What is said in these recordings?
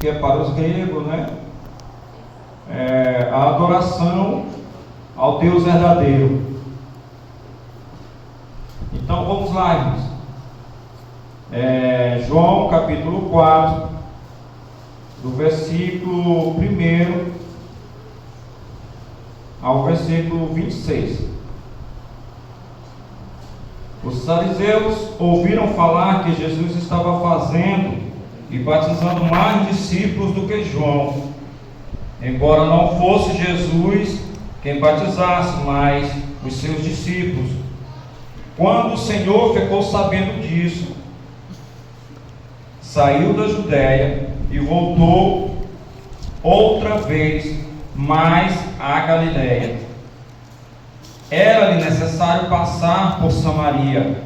que é para os gregos, né? A adoração ao Deus verdadeiro. Então vamos lá, irmãos. João capítulo 4, do versículo 1 ao versículo 26. Os fariseus ouviram falar que Jesus estava fazendo e batizando mais discípulos do que João, embora não fosse Jesus quem batizasse, mas os seus discípulos. Quando o Senhor ficou sabendo disso, saiu da Judéia e voltou outra vez mais à Galiléia. Era-lhe necessário passar por Samaria.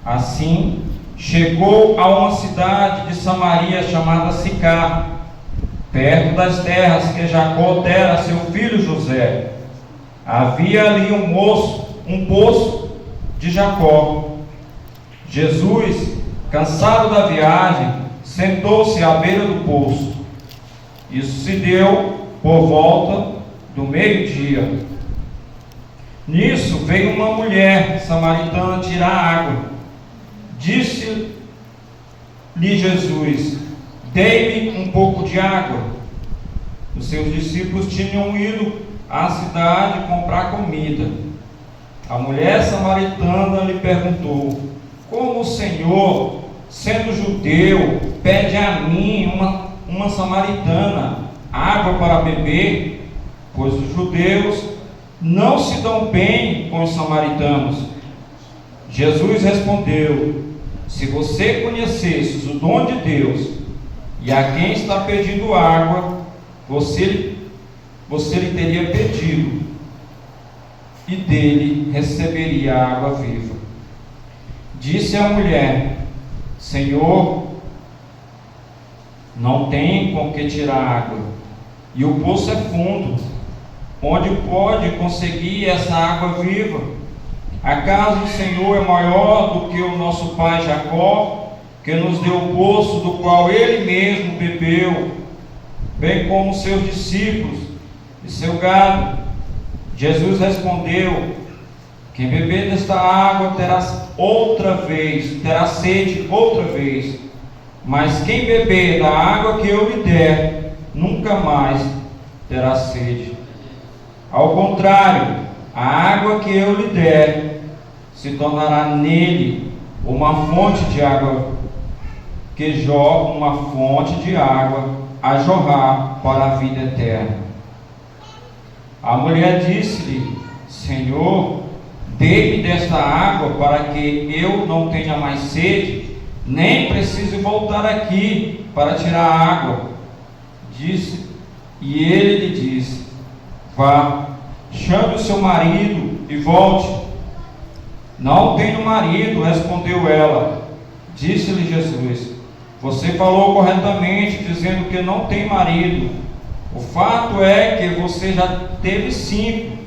Assim, chegou a uma cidade de Samaria chamada Sicar, perto das terras que Jacó dera a seu filho José. Havia ali um poço de Jacó. Jesus, cansado da viagem, sentou-se à beira do poço. Isso se deu por volta do meio-dia. Nisso veio uma mulher samaritana tirar água. Disse-lhe Jesus: dê-me um pouco de água. Os seus discípulos tinham ido à cidade comprar comida. A mulher samaritana lhe perguntou: como o Senhor, sendo judeu, pede a mim, uma samaritana, água para beber? Pois os judeus não se dão bem com os samaritanos. Jesus respondeu: se você conhecesse o dom de Deus e a quem está pedindo água, você lhe teria pedido e dele receberia a água viva. Disse a mulher: Senhor, não tem com que tirar água, e o poço é fundo. Onde pode conseguir essa água viva? Acaso o Senhor é maior do que o nosso pai Jacó, que nos deu o poço do qual ele mesmo bebeu, bem como seus discípulos e seu gado? Jesus respondeu: quem beber desta água terá sede outra vez, mas quem beber da água que eu lhe der, nunca mais terá sede. Ao contrário, a água que eu lhe der se tornará nele uma fonte de água a jorrar para a vida eterna. A mulher disse-lhe: Senhor, dê-me desta água para que eu não tenha mais sede, nem precise voltar aqui para tirar a água. E ele lhe disse: vá, chame o seu marido e volte. Não tenho marido, respondeu ela. Disse-lhe Jesus: você falou corretamente, dizendo que não tem marido. O fato é que você já teve 5,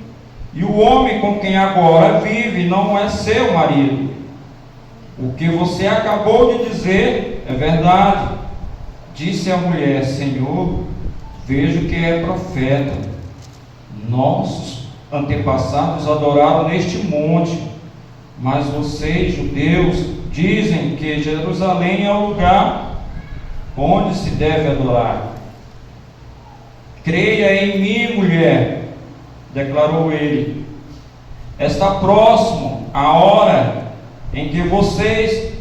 e o homem com quem agora vive não é seu marido. O que você acabou de dizer é verdade. Disse a mulher: Senhor, vejo que é profeta. Nossos antepassados adoraram neste monte, mas vocês, judeus, dizem que Jerusalém é o lugar onde se deve adorar. Creia em mim, mulher, declarou ele. Está próximo a hora em que vocês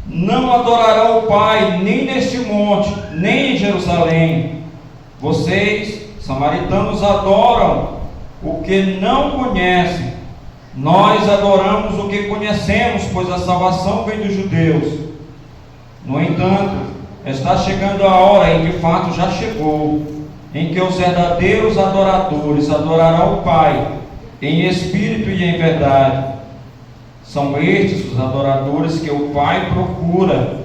não adorarão o Pai, nem neste monte, nem em Jerusalém. Vocês, samaritanos, adoram o que não conhecem. Nós adoramos o que conhecemos, pois a salvação vem dos judeus. No entanto, está chegando a hora, e de fato já chegou, em que os verdadeiros adoradores adorarão o Pai em espírito e em verdade. São estes os adoradores que o Pai procura.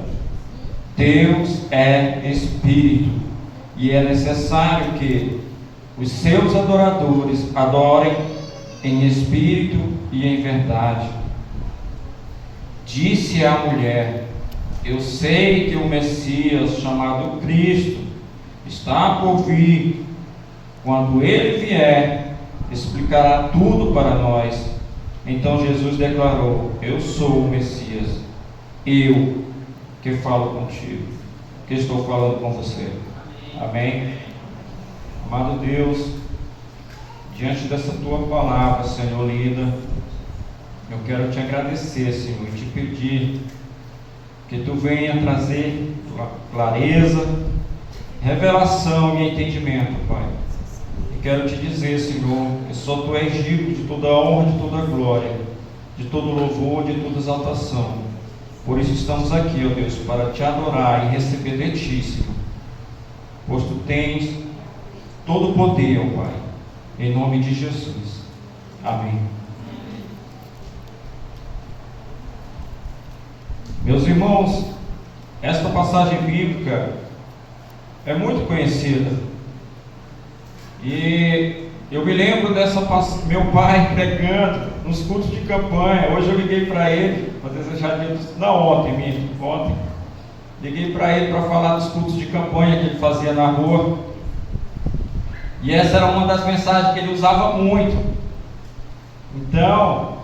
Deus é espírito, e é necessário que os seus adoradores adorem em espírito e em verdade. Disse a mulher: Eu sei que o Messias, chamado Cristo, está por vir. Quando ele vier, explicará tudo para nós. Então Jesus declarou: eu sou o Messias, eu que falo contigo, que estou falando com você. Amém? Amado Deus, diante dessa tua palavra, Senhor, lida, eu quero te agradecer, Senhor, e te pedir que tu venha trazer clareza, revelação e entendimento, Pai. E quero te dizer, Senhor, que só tu és digno de toda honra, de toda glória, de todo louvor, de toda exaltação. Por isso estamos aqui, ó Deus, para te adorar e receber de ti, Senhor, pois tu tens todo o poder, ó Pai, em nome de Jesus. Amém. Meus irmãos, esta passagem bíblica é muito conhecida, e eu me lembro dessa meu pai pregando nos cultos de campanha. Hoje eu liguei para ele, para desejar de Deus, ontem, liguei para ele para falar dos cultos de campanha que ele fazia na rua, e essa era uma das mensagens que ele usava muito. Então,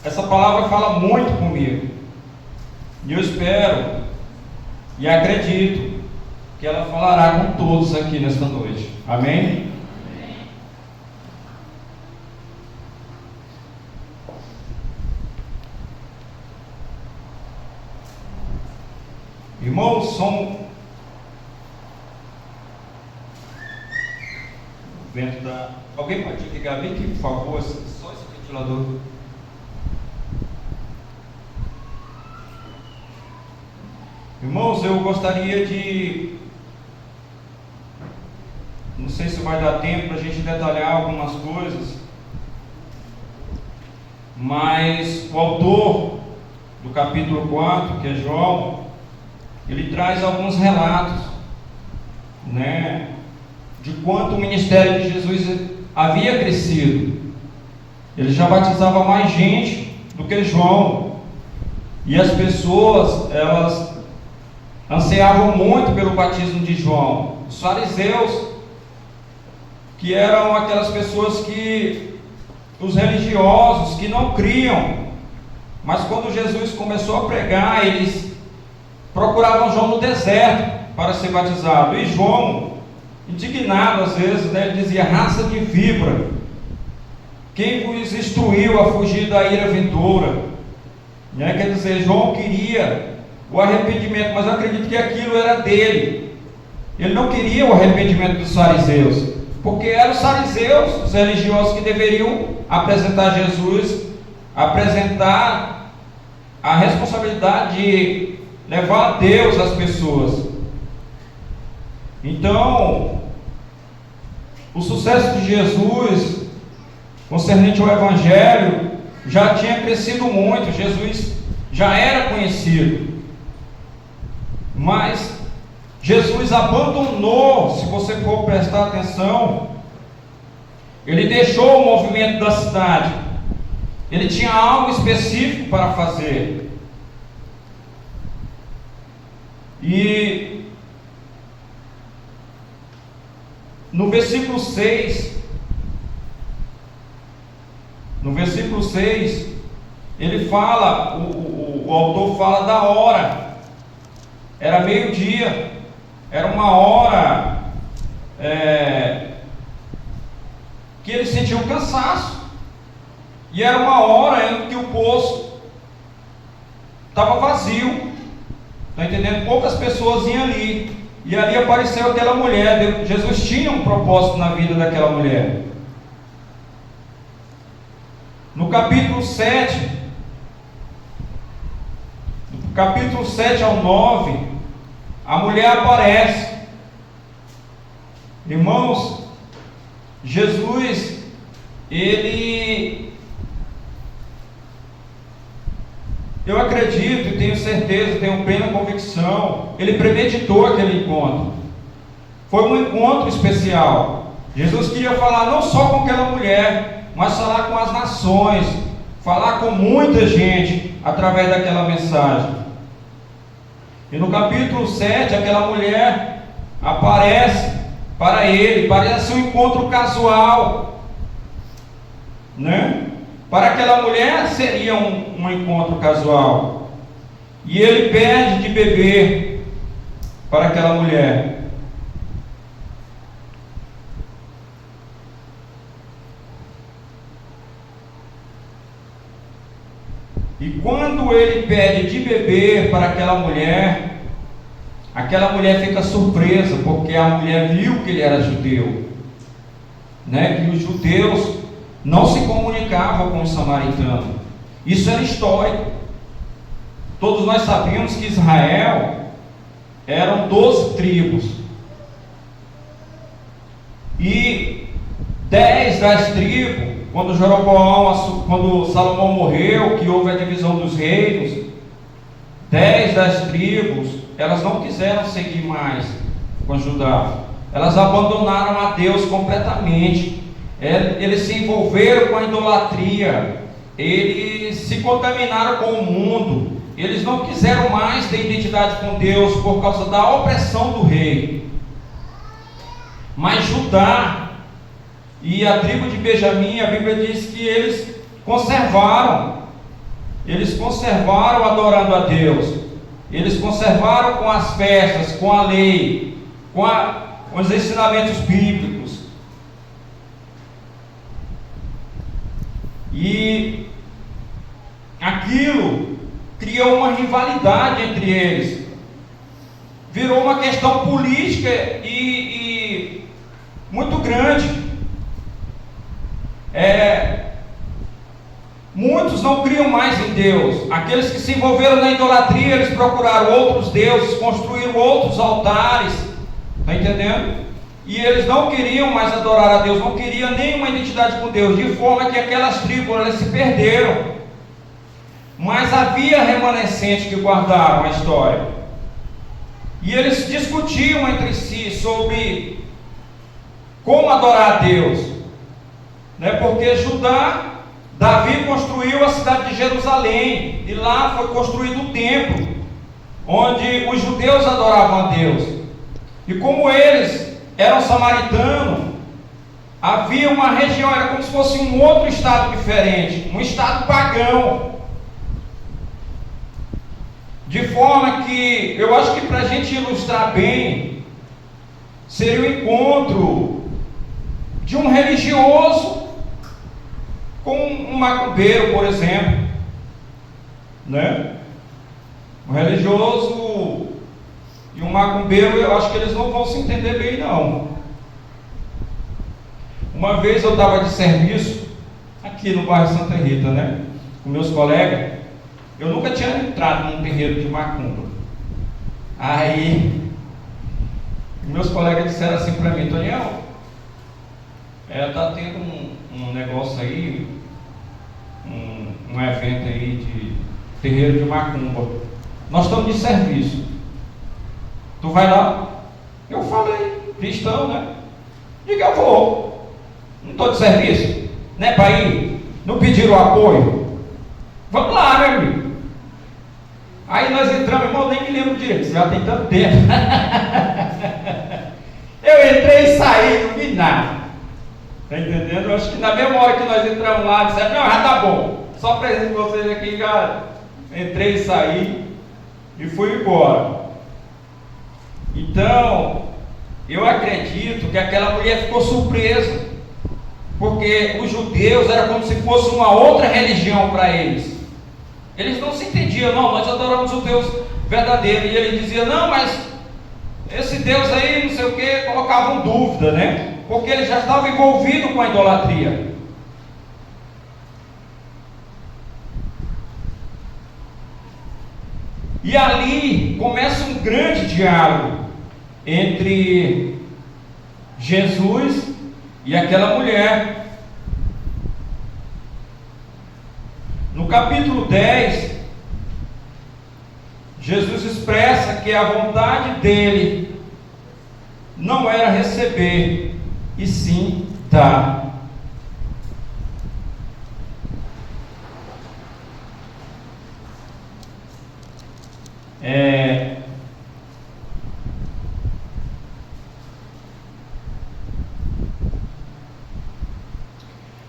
essa palavra fala muito comigo, e eu espero e acredito que ela falará com todos aqui nesta noite. Amém? Irmãos, alguém pode ligar ali, por favor, só esse ventilador. Irmãos, eu gostaria de, não sei se vai dar tempo para a gente detalhar algumas coisas, mas o autor do capítulo 4, que é João, ele traz alguns relatos, de quanto o ministério de Jesus havia crescido. Ele já batizava mais gente do que João, e as pessoas, elas ansiavam muito pelo batismo de João. Os fariseus, que eram aquelas pessoas os religiosos, que não criam, mas quando Jesus começou a pregar, eles procuravam João no deserto para ser batizado. E João, indignado às vezes, ele dizia: raça de víbora, quem vos instruiu a fugir da ira vindoura? Quer dizer, João queria o arrependimento, mas eu acredito que aquilo era dele. Ele não queria o arrependimento dos fariseus, porque eram os fariseus, os religiosos, que deveriam apresentar Jesus, apresentar a responsabilidade de levar a Deus às pessoas. Então, o sucesso de Jesus concernente ao Evangelho já tinha crescido muito. Jesus já era conhecido, mas Jesus abandonou, se você for prestar atenção, ele deixou o movimento da cidade. Ele tinha algo específico para fazer. E no versículo 6, ele fala, o autor fala da hora. Era meio-dia, era uma hora que ele sentiu cansaço, e era uma hora em que o poço estava vazio, está entendendo? Poucas pessoas iam ali, e ali apareceu aquela mulher. Jesus tinha um propósito na vida daquela mulher. No capítulo 7, do capítulo 7 ao 9, a mulher aparece. Irmãos, Jesus, eu acredito e tenho certeza, tenho plena convicção, ele premeditou aquele encontro. Foi um encontro especial. Jesus queria falar não só com aquela mulher, mas falar com as nações, falar com muita gente. através daquela mensagem. E no capítulo 7, aquela mulher aparece para ele, parece um encontro casual, né? Para aquela mulher seria um encontro casual. E ele pede de beber para aquela mulher. E quando ele pede de beber para aquela mulher fica surpresa, porque a mulher viu que ele era judeu, né? Que os judeus não se comunicavam com os samaritanos. Isso era histórico. Todos nós sabemos que Israel eram 12 tribos. E 10 das tribos, quando Salomão morreu, que houve a divisão dos reinos, 10 das tribos, elas não quiseram seguir mais com Judá. Elas abandonaram a Deus completamente. Eles se envolveram com a idolatria. Eles se contaminaram com o mundo. Eles não quiseram mais ter identidade com Deus por causa da opressão do rei. Mas Judá e a tribo de Benjamim, a Bíblia diz que eles conservaram adorando a Deus. Eles conservaram com as festas, com a lei, com os ensinamentos bíblicos. E aquilo criou uma rivalidade entre eles. Virou uma questão política e muito grande. Muitos não criam mais em Deus. Aqueles que se envolveram na idolatria, eles procuraram outros deuses, construíram outros altares. Está entendendo? E eles não queriam mais adorar a Deus, não queriam nenhuma identidade com Deus, de forma que aquelas tribos elas se perderam. Mas havia remanescentes que guardaram a história. E eles discutiam entre si sobre como adorar a Deus, né? Porque Davi construiu a cidade de Jerusalém, e lá foi construído o templo, onde os judeus adoravam a Deus. E como eles eram samaritanos, havia uma região, era como se fosse um outro estado diferente, um estado pagão. De forma que, eu acho que para a gente ilustrar bem, seria o encontro de um religioso com um macumbeiro, por exemplo, né? Um religioso e um macumbeiro, eu acho que eles não vão se entender bem, não. Uma vez eu estava de serviço aqui no bairro Santa Rita, né? Com meus colegas. Eu nunca tinha entrado num terreiro de macumba. Aí meus colegas disseram assim para mim: Toniel, está tendo um negócio aí, um evento aí de terreiro de macumba. Nós estamos de serviço. Tu vai lá? Eu falei, cristão, né? Diga, eu vou. Não estou de serviço, né, para ir? Não pediram apoio? Vamos lá, meu amigo. Aí nós entramos, irmão, nem me lembro direito, já tem tanto tempo. Eu entrei e saí, não vi nada. Está entendendo? Eu acho que na mesma hora que nós entramos lá, disseram: não, já tá bom, só presente vocês aqui, já entrei e saí e fui embora. Então, eu acredito que aquela mulher ficou surpresa, porque os judeus era como se fosse uma outra religião para eles. Eles não se entendiam: não, nós adoramos o Deus verdadeiro. E ele dizia: não, mas esse Deus aí, não sei o que, colocavam dúvida, né? Porque ele já estava envolvido com a idolatria. E ali começa um grande diálogo entre Jesus e aquela mulher. No capítulo 10, Jesus expressa que a vontade dele não era receber, e sim dar.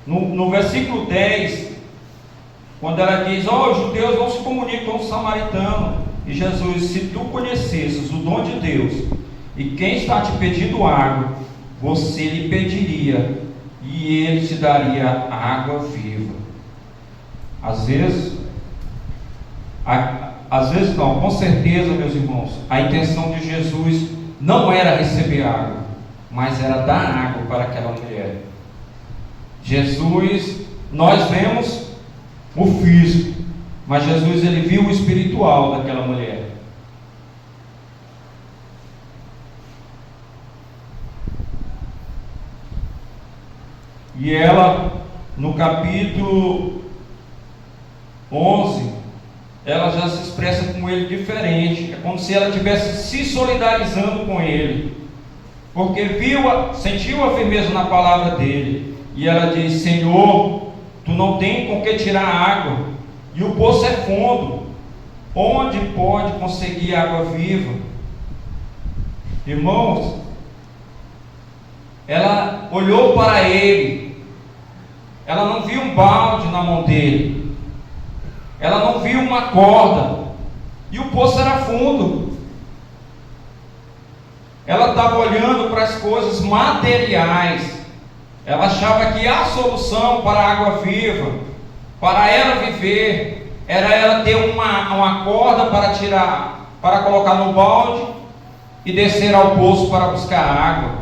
No versículo 10, quando ela diz: os judeus não se comunicam com o samaritano. E Jesus: se tu conhecesses o dom de Deus e quem está te pedindo água, você lhe pediria e ele te daria água viva. Às vezes não, com certeza, meus irmãos, a intenção de Jesus não era receber água, mas era dar água para aquela mulher. Jesus, nós vemos o físico, mas Jesus, ele viu o espiritual daquela mulher. E ela, no capítulo 11, ela já se expressa com ele diferente. É como se ela estivesse se solidarizando com ele, porque sentiu a firmeza na palavra dele. E ela diz: Senhor, tu não tem com que tirar água, e o poço é fundo, onde pode conseguir água viva? Irmãos, ela olhou para ele, ela não viu um balde na mão dele, ela não viu uma corda, e o poço era fundo. Ela estava olhando para as coisas materiais. Ela achava que a solução para a água viva, para ela viver, era ela ter uma corda para tirar, para colocar no balde e descer ao poço para buscar água.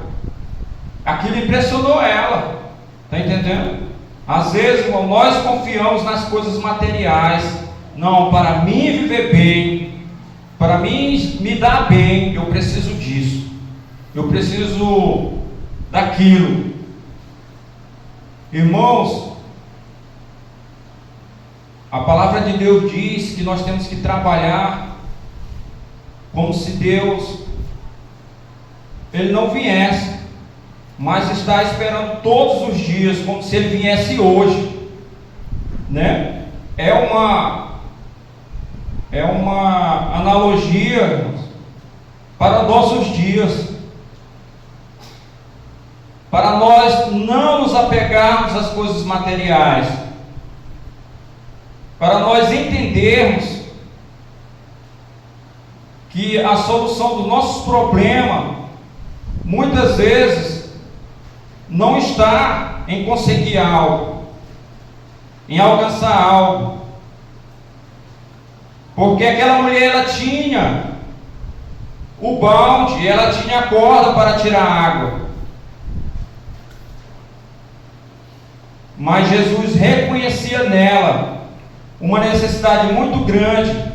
Aquilo impressionou ela. Está entendendo? Às vezes, irmão, nós confiamos nas coisas materiais. Não, para mim viver bem, para mim me dar bem, eu preciso disso, eu preciso daquilo. Irmãos, a palavra de Deus diz que nós temos que trabalhar como se Deus, Ele não viesse, mas está esperando todos os dias, como se Ele viesse hoje, né? É uma analogia, irmãos, para nossos dias, para nós não nos apegarmos às coisas materiais, para nós entendermos que a solução dos nossos problemas muitas vezes não está em conseguir algo, em alcançar algo, porque aquela mulher, ela tinha o balde, ela tinha a corda para tirar água. Mas Jesus reconhecia nela uma necessidade muito grande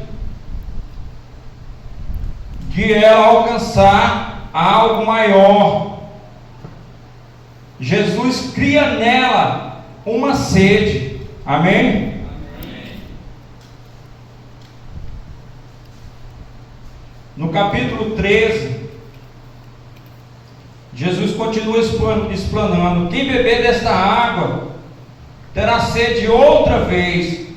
de ela alcançar algo maior. Jesus cria nela uma sede. Amém? No capítulo 13, Jesus continua explanando: quem beber desta água terá sede outra vez,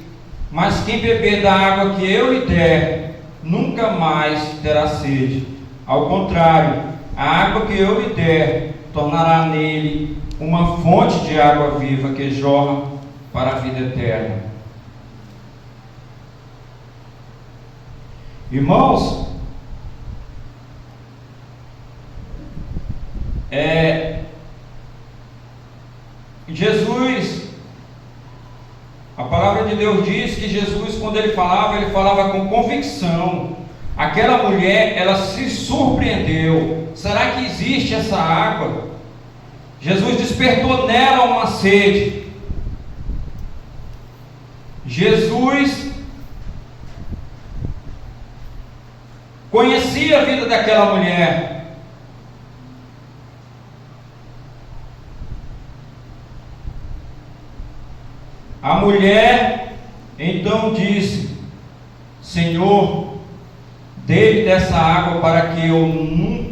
mas quem beber da água que eu lhe der, nunca mais terá sede. Ao contrário, a água que eu lhe der tornará nele uma fonte de água viva que jorra para a vida eterna. Irmãos, Jesus, a palavra de Deus diz que Jesus, quando ele falava com convicção. Aquela mulher, ela se surpreendeu: será que existe essa água? Jesus despertou nela uma sede. Jesus conhecia a vida daquela mulher. A mulher então disse: Senhor, dê-me dessa água para que eu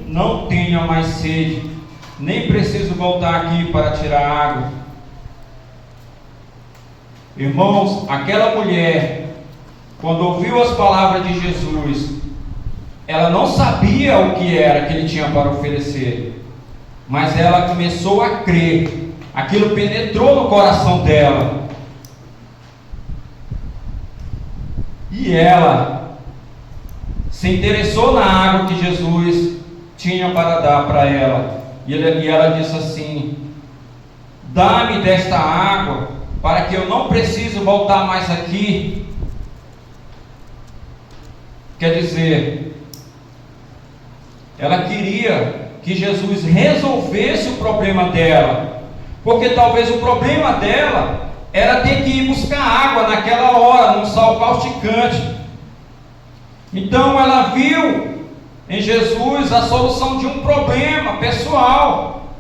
não tenha mais sede, nem preciso voltar aqui para tirar água. Irmãos, aquela mulher, quando ouviu as palavras de Jesus, ela não sabia o que era que ele tinha para oferecer, mas ela começou a crer. Aquilo penetrou no coração dela. E ela se interessou na água que Jesus tinha para dar para ela. E ela disse assim: dá-me desta água, para que eu não precise voltar mais aqui. Quer dizer, ela queria que Jesus resolvesse o problema dela, porque talvez o problema dela era ter que ir buscar água naquela hora, num sol causticante. Então ela viu em Jesus a solução de um problema pessoal.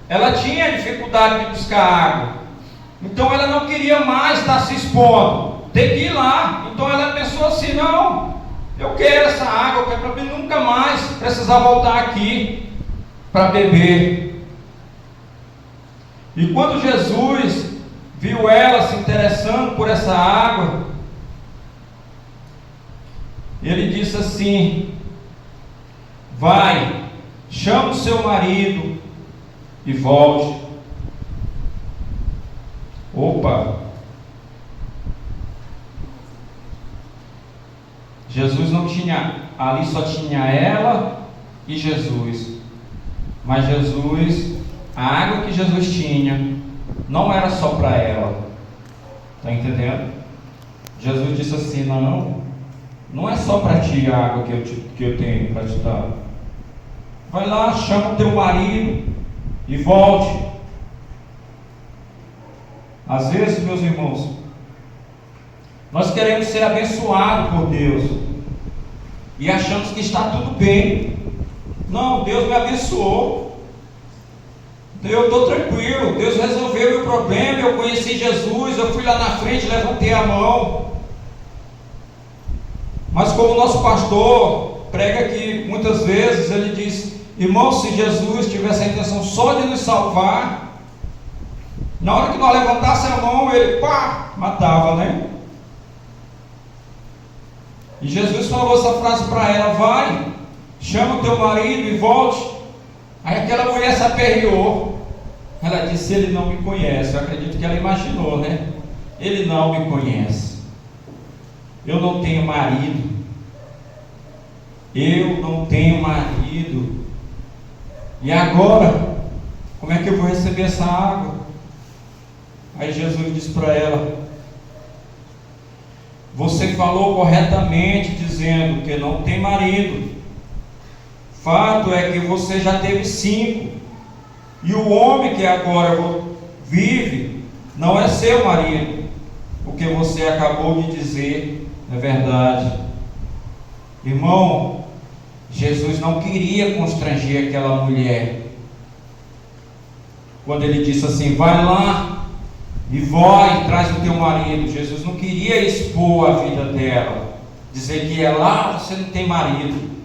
Ela tinha dificuldade de buscar água, então ela não queria mais estar se expondo, ter que ir lá. Então ela pensou assim: não, eu quero essa água, eu quero para mim nunca mais precisar voltar aqui para beber. E quando Jesus viu ela se interessando por essa água, ele disse assim: vai, chama o seu marido e volte. Opa! Jesus não tinha, ali só tinha ela e Jesus. Mas Jesus, a água que Jesus tinha, não era só para ela. Está entendendo? Jesus disse assim: não é só para ti a água que eu tenho para te dar. Vai lá, chama o teu marido e volte. Às vezes, meus irmãos, nós queremos ser abençoados por Deus e achamos que está tudo bem. Não, Deus me abençoou, eu estou tranquilo, Deus resolveu meu problema, eu conheci Jesus, eu fui lá na frente, levantei a mão. Mas como o nosso pastor prega aqui muitas vezes, ele diz: irmão, se Jesus tivesse a intenção só de nos salvar, na hora que nós levantasse a mão, ele matava, né? E Jesus falou essa frase para ela: vai, chama o teu marido e volte. Aí aquela mulher se aperreou. Ela disse: ele não me conhece. Eu acredito que ela imaginou, né? Ele não me conhece. Eu não tenho marido. Eu não tenho marido. E agora, como é que eu vou receber essa água? Aí Jesus disse para ela: você falou corretamente dizendo que não tem marido. Fato é que você já teve 5, e o homem que agora vive não é seu marido. O que você acabou de dizer é verdade. Irmão, Jesus não queria constranger aquela mulher quando ele disse assim: vai lá e vai, traz o teu marido. Jesus não queria expor a vida dela, dizer que lá você não tem marido.